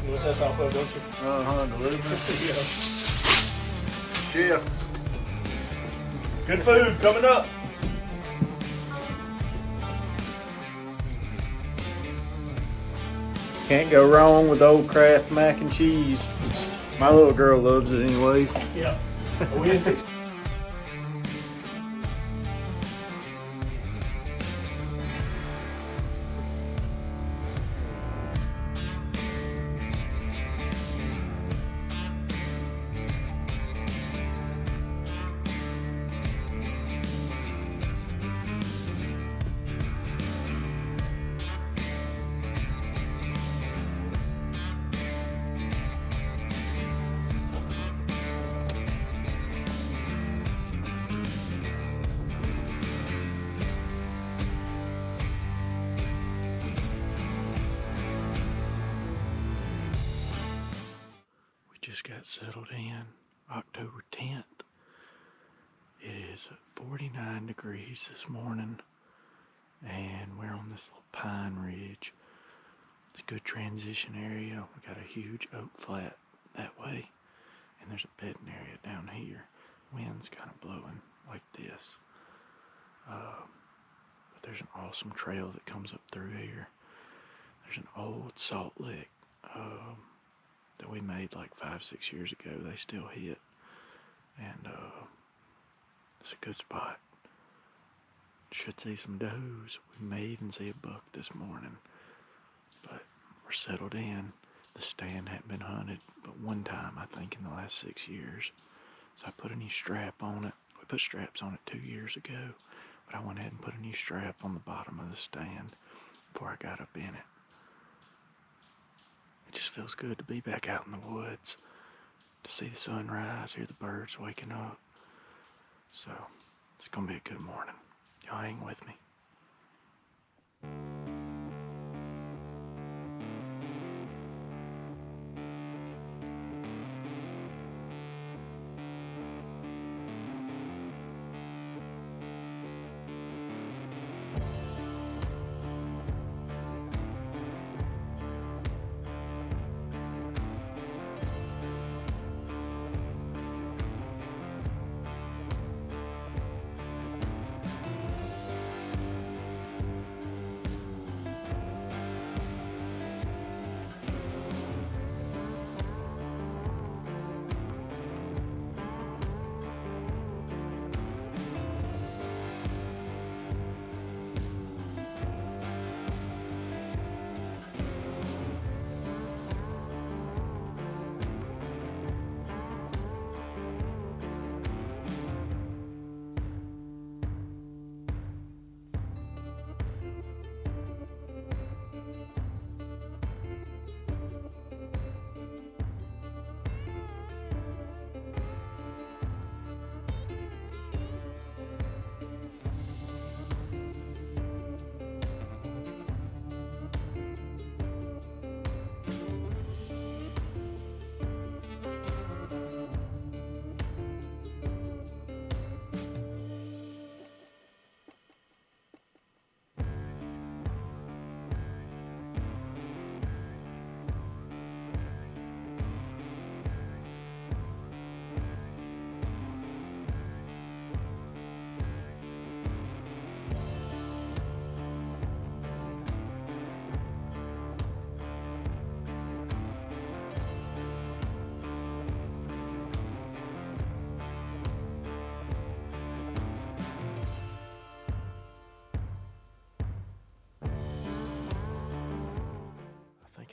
know what that's off of, don't you? The luminous. Shift. Good food coming up. Can't go wrong with old Kraft mac and cheese. My little girl loves it anyways. Yeah. We didn't fix Just got settled in October 10th. It is 49 degrees this morning and we're on this little pine ridge. It's a good transition area. We got a huge oak flat that way and there's a bedding area down here. Wind's kind of blowing like this. But there's an awesome trail that comes up through here. There's an old salt lick that we made like 5-6 years ago. They still hit, and it's a good spot. Should see some does. We may even see a buck this morning, but we're settled in. The stand hadn't been hunted but one time, I think, in the last 6 years. So I put a new strap on it. We put straps on it 2 years ago, but I went ahead and put a new strap on the bottom of the stand before I got up in it. It just feels good to be back out in the woods, to see the sunrise, hear the birds waking up. So it's gonna be a good morning. Y'all hang with me.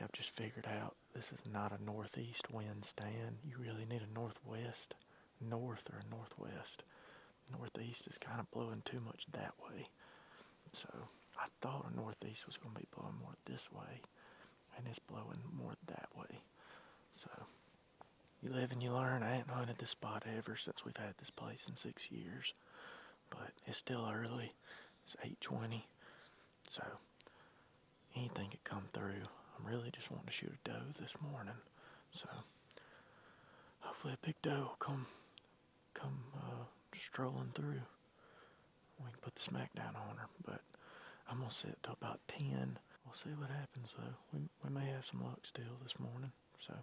I've just figured out this is not a northeast wind stand. You really need a northwest, north or a northwest. Northeast is kind of blowing too much that way. So I thought a northeast was going to be blowing more this way, and it's blowing more that way. So you live and you learn. I ain't hunted this spot ever since we've had this place in 6 years, but it's still early. It's 8:20, so anything could come through. I'm really just wanting to shoot a doe this morning, so hopefully a big doe will come strolling through. We can put the smack down on her, but I'm gonna sit till about 10. We'll see what happens though. We may have some luck still this morning. So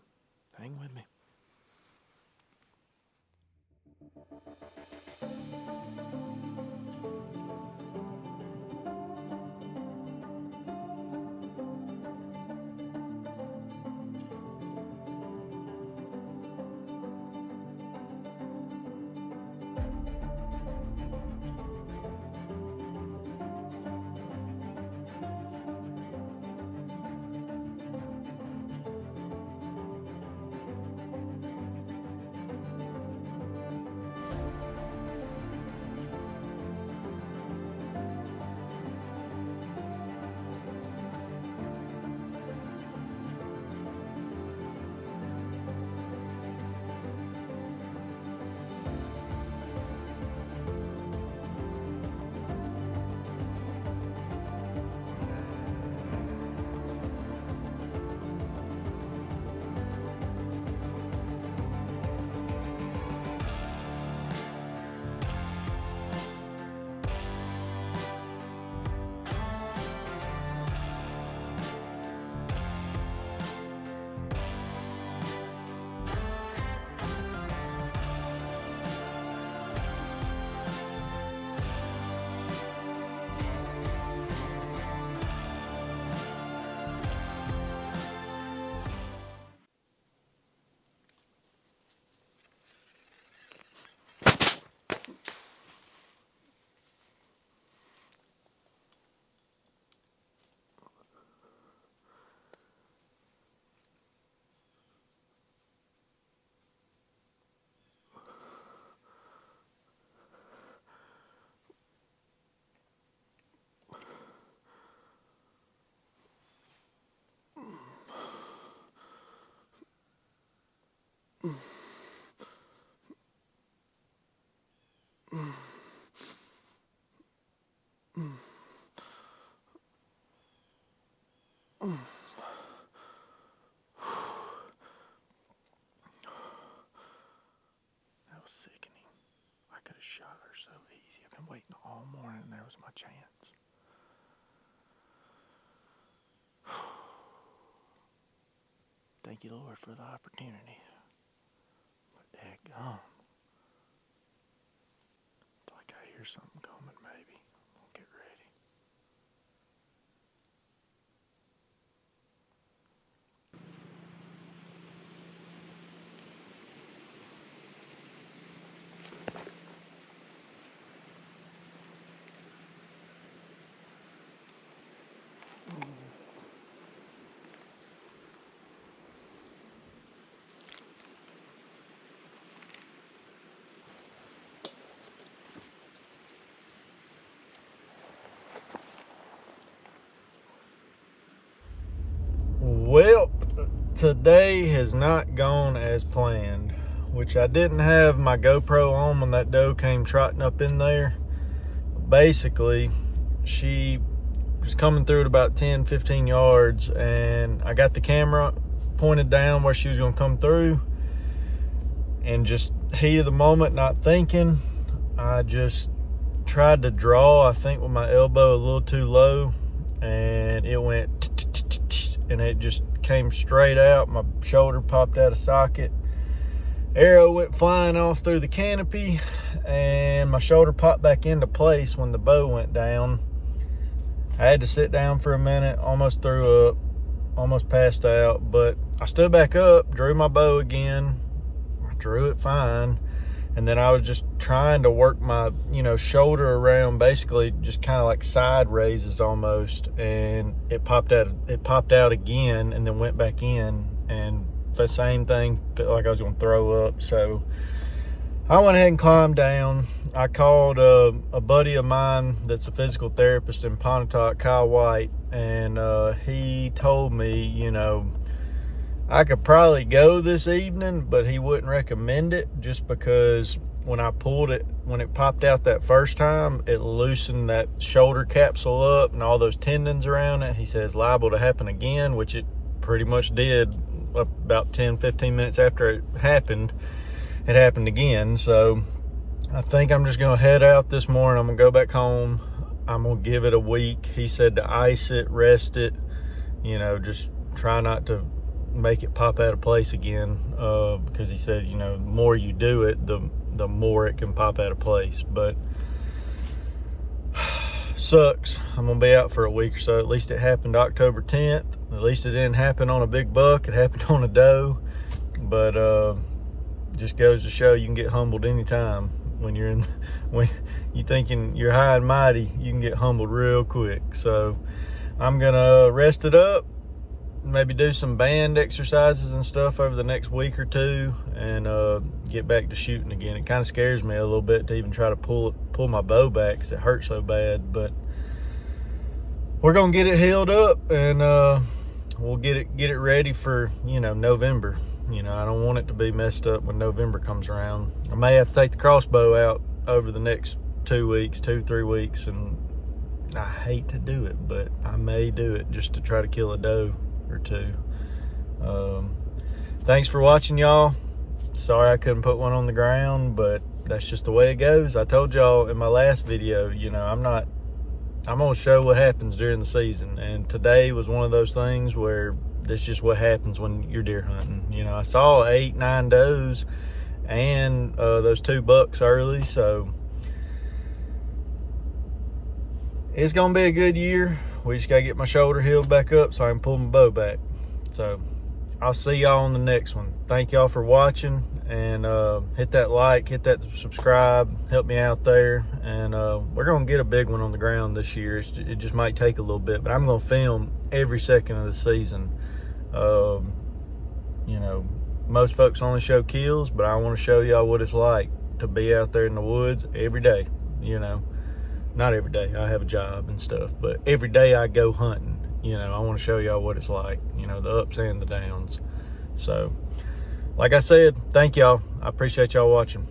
hang with me. That was sickening. I could have shot her so easy. I've been waiting all morning and there was my chance. Thank you, Lord, for the opportunity. But daggone. It's like I hear something coming, maybe. I'll get ready. Well, today has not gone as planned, which I didn't have my GoPro on when that doe came trotting up in there. Basically, she was coming through at about 10-15 yards, and I got the camera pointed down where she was going to come through, and just heat of the moment, not thinking, I just tried to draw, I think with my elbow a little too low, and it went and it just came straight out. My shoulder popped out of socket. Arrow went flying off through the canopy, and my shoulder popped back into place when the bow went down. I had to sit down for a minute, almost threw up, almost passed out, but I stood back up, drew my bow again. I drew it fine, and then I was just trying to work my, shoulder around, basically just kind of like side raises almost, and it popped out again, and then went back in, and the same thing, felt like I was gonna throw up. So I went ahead and climbed down. I called a buddy of mine that's a physical therapist in Pontotoc, Kyle White, and he told me, I could probably go this evening, but he wouldn't recommend it, just because when I pulled it, when it popped out that first time, it loosened that shoulder capsule up and all those tendons around it. He says liable to happen again, which it pretty much did. About 10-15 minutes after it happened again. So I think I'm just gonna head out this morning. I'm gonna go back home. I'm gonna give it a week. He said to ice it, rest it, just try not to make it pop out of place again, because he said, you know, the more you do it, the more it can pop out of place. But sucks. I'm gonna be out for a week or so. At least it happened October 10th. At least it didn't happen on a big buck. It happened on a doe. But just goes to show you can get humbled anytime. When you thinking you're high and mighty, you can get humbled real quick. So I'm gonna rest it up, maybe do some band exercises and stuff over the next week or two, and get back to shooting again. It kind of scares me a little bit to even try to pull my bow back because it hurts so bad, but we're gonna get it healed up, and we'll get it ready for, you know, November. You know, I don't want it to be messed up when November comes around. I may have to take the crossbow out over the next 2-3 weeks, and I hate to do it, but I may do it just to try to kill a doe or two. Thanks for watching, y'all. Sorry I couldn't put one on the ground, but that's just the way it goes. I told y'all in my last video, you know, I'm gonna show what happens during the season, and today was one of those things where that's just what happens when you're deer hunting. You know, I saw 8-9 does and those 2 bucks early, so it's gonna be a good year. We just gotta get my shoulder healed back up so I can pull my bow back. So I'll see y'all on the next one. Thank y'all for watching, and hit that like, hit that subscribe, help me out there. And we're gonna get a big one on the ground this year. It just might take a little bit, but I'm gonna film every second of the season. You know, most folks only show kills, but I want to show y'all what it's like to be out there in the woods every day. You know, not every day, I have a job and stuff, but every day I go hunting. You know, I want to show y'all what it's like, you know, the ups and the downs. So like I said, thank y'all. I appreciate y'all watching.